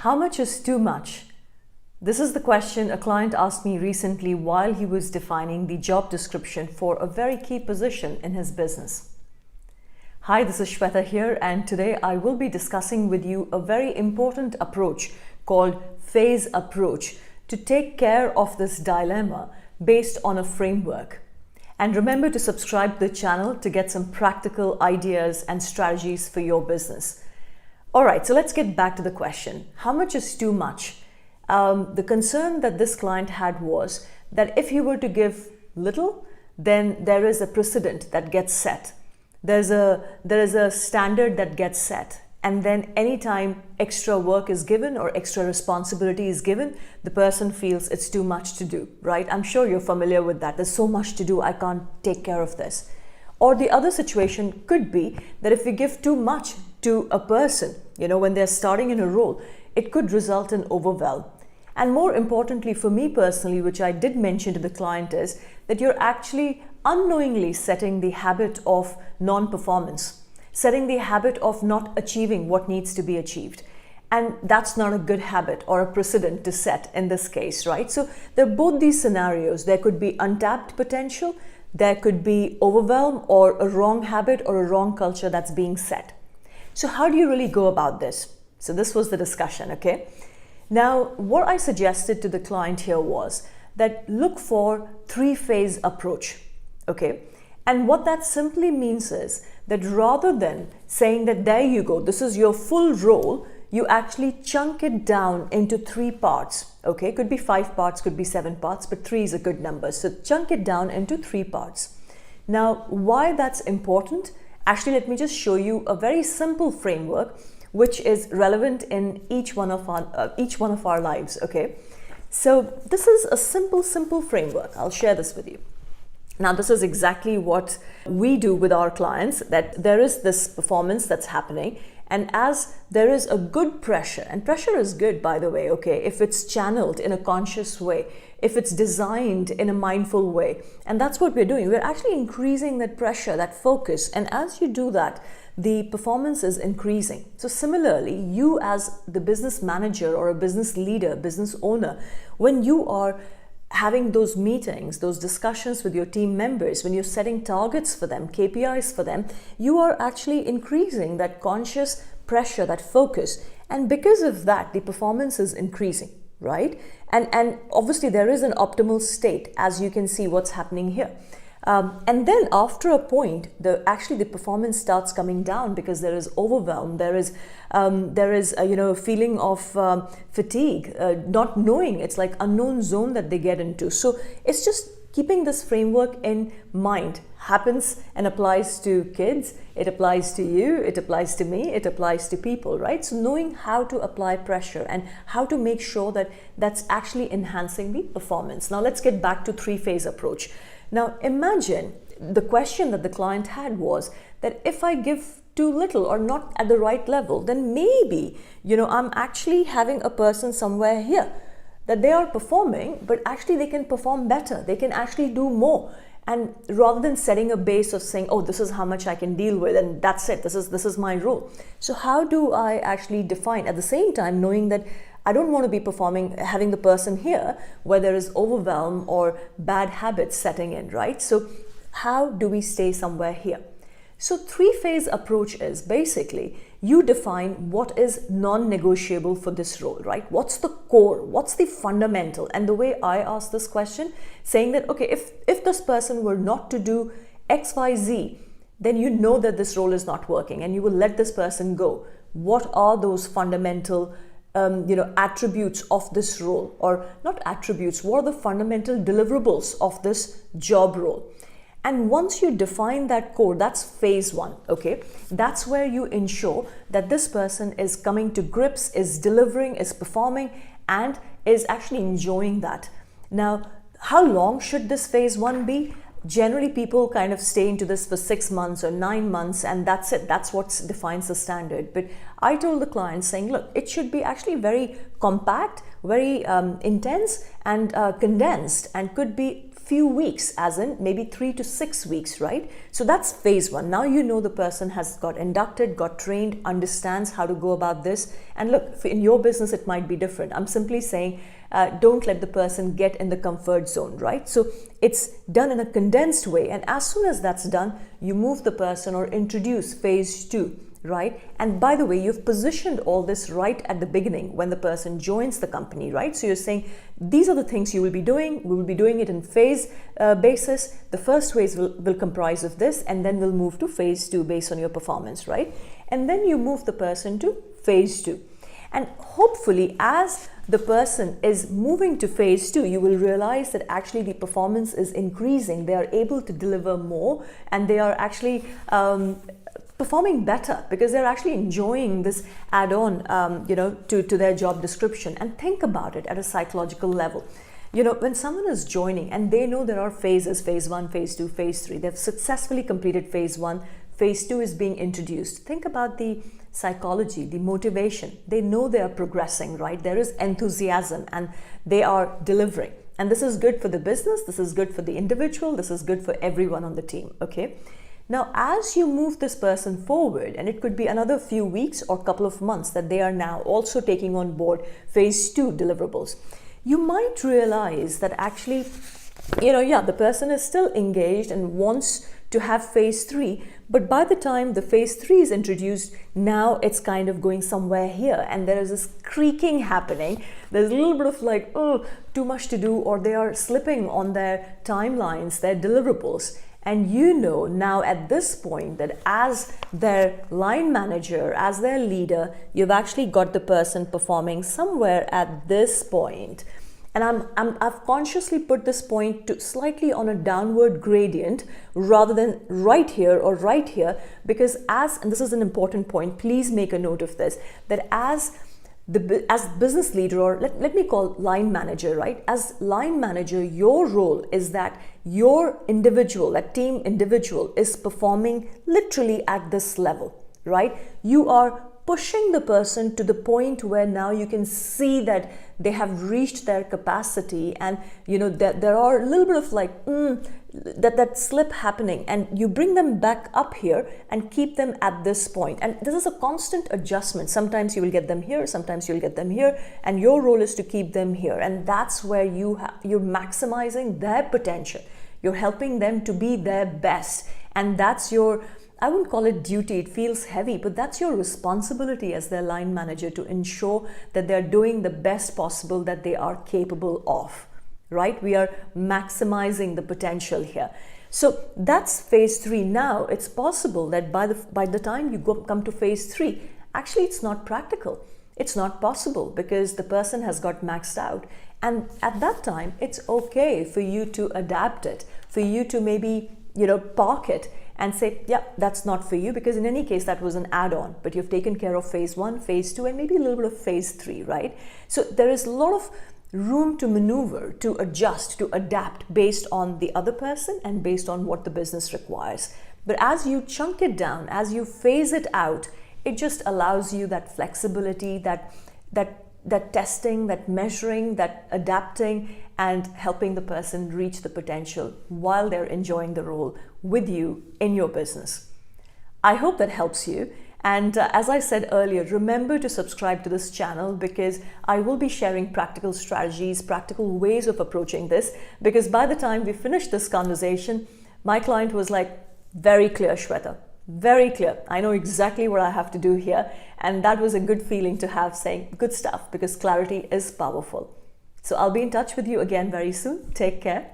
How much is too much? This is the question a client asked me recently while he was defining the job description for a very key position in his business. Hi, this is Shweta here, and today I will be discussing with you a very important approach called phase approach to take care of this dilemma based on a framework. And remember to subscribe to the channel to get some practical ideas and strategies for your business. All right, so let's get back to the question. How much is too much? The concern that this client had was that if he were to give little, then there is a precedent that gets set. There is a standard that gets set. And then anytime extra work is given or extra responsibility is given, the person feels it's too much to do, right? I'm sure you're familiar with that. There's so much to do, I can't take care of this. Or the other situation could be that if we give too much to a person, when they're starting in a role, it could result in overwhelm. And more importantly for me personally, which I did mention to the client, is that you're actually unknowingly setting the habit of non-performance, setting the habit of not achieving what needs to be achieved. And that's not a good habit or a precedent to set in this case, right? So there are both these scenarios. There could be untapped potential, there could be overwhelm, or a wrong habit or a wrong culture that's being set. So how do you really go about this? So this was the discussion, okay? Now, what I suggested to the client here was that look for three-phase approach, okay? And what that simply means is that rather than saying that there you go, this is your full role, you actually chunk it down into three parts, okay? Could be 5 parts, could be 7 parts, but 3 is a good number. So chunk it down into 3 parts. Now, why that's important? Actually, let me just show you a very simple framework which is relevant in each one of our lives, okay? So this is a simple framework. I'll share this with you. Now, this is exactly what we do with our clients, that there is this performance that's happening, and as there is a good pressure, and pressure is good, by the way, okay, if it's channeled in a conscious way, if it's designed in a mindful way, and that's what we're doing. We're actually increasing that pressure, that focus, and as you do that, the performance is increasing. So similarly, you as the business manager or a business leader, business owner, when you are having those meetings, those discussions with your team members, when you're setting targets for them, KPIs for them, you are actually increasing that conscious pressure, that focus. And because of that, the performance is increasing, right? And obviously there is an optimal state, as you can see what's happening here. And then after a point, the performance starts coming down because there is overwhelm, there is a feeling of fatigue, not knowing. It's like unknown zone that they get into. So it's just keeping this framework in mind. Happens and applies to kids, it applies to you, it applies to me, it applies to people, right? So knowing how to apply pressure and how to make sure that that's actually enhancing the performance. Now let's get back to three-phase approach. Now imagine the question that the client had was that if I give too little or not at the right level, then maybe, I'm actually having a person somewhere here that they are performing, but actually they can perform better. They can actually do more. And rather than setting a base of saying, oh, this is how much I can deal with and that's it, this is my role. So how do I actually define, at the same time knowing that I don't want to be having the person here where there is overwhelm or bad habits setting in, right? So how do we stay somewhere here? So three-phase approach is basically you define what is non-negotiable for this role, right? What's the core? What's the fundamental? And the way I ask this question, saying that, okay, if this person were not to do X, Y, Z, then you know that this role is not working and you will let this person go. What are those fundamental attributes of this role, or not attributes, what are the fundamental deliverables of this job role? And once you define that core, that's phase one, okay? That's where you ensure that this person is coming to grips, is delivering, is performing, and is actually enjoying that. Now, how long should this phase one be? Generally, people kind of stay into this for 6 months or 9 months, and that's it. That's what defines the standard. But I told the client saying, look, it should be actually very compact, very intense and condensed, and could be few weeks, as in maybe 3 to 6 weeks, right? So that's phase one. Now you know the person has got inducted, got trained, understands how to go about this. And look, in your business, it might be different. I'm simply saying, don't let the person get in the comfort zone, right? So it's done in a condensed way. And as soon as that's done, you move the person or introduce phase two, right? And by the way, you've positioned all this right at the beginning when the person joins the company, right? So you're saying, these are the things you will be doing. We will be doing it in phase basis. The first phase will comprise of this, and then we'll move to phase two based on your performance, right? And then you move the person to phase two. And hopefully, as the person is moving to phase two, you will realize that actually the performance is increasing. They are able to deliver more, and they are actually performing better because they're actually enjoying this add-on, to their job description. And think about it at a psychological level. When someone is joining and they know there are phases, phase one, phase two, phase three, they've successfully completed phase one, phase two is being introduced. Think about the psychology, the motivation. They know they are progressing, right? There is enthusiasm and they are delivering. And this is good for the business, this is good for the individual, this is good for everyone on the team, okay? Now, as you move this person forward, and it could be another few weeks or couple of months that they are now also taking on board phase two deliverables, you might realize that actually, the person is still engaged and wants to have phase three, but by the time the phase three is introduced, now it's kind of going somewhere here, and there is this creaking happening. There's a little bit of like, too much to do, or they are slipping on their timelines, their deliverables. And now at this point that as their line manager, as their leader, you've actually got the person performing somewhere at this point. And I've consciously put this point to slightly on a downward gradient rather than right here or right here, because and this is an important point, please make a note of this, that as business leader, or let me call line manager, right? As line manager, your role is that your individual, that team individual is performing literally at this level, right? You are pushing the person to the point where now you can see that they have reached their capacity, and that there are a little bit of like that slip happening, and you bring them back up here and keep them at this point. And this is a constant adjustment. Sometimes you will get them here, sometimes you'll get them here, and your role is to keep them here. And that's where you're maximizing their potential. You're helping them to be their best, and that's your, I wouldn't call it duty, it feels heavy, but that's your responsibility as their line manager, to ensure that they're doing the best possible that they are capable of, right? We are maximizing the potential here. So that's phase three. Now it's possible that by the time you come to phase three, actually it's not practical. It's not possible because the person has got maxed out. And at that time, it's okay for you to adapt it, for you to maybe, park it and say, yeah, that's not for you, because in any case, that was an add-on, but you've taken care of phase one, phase two, and maybe a little bit of phase three, right? So there is a lot of room to maneuver, to adjust, to adapt based on the other person and based on what the business requires. But as you chunk it down, as you phase it out, it just allows you that flexibility, that testing, that measuring, that adapting, and helping the person reach the potential while they're enjoying the role with you in your business. I hope that helps you. And as I said earlier, remember to subscribe to this channel, because I will be sharing practical strategies, practical ways of approaching this, because by the time we finished this conversation, my client was like, very clear, Shweta. Very clear. I know exactly what I have to do here. And that was a good feeling to have, saying good stuff, because clarity is powerful. So I'll be in touch with you again very soon. Take care.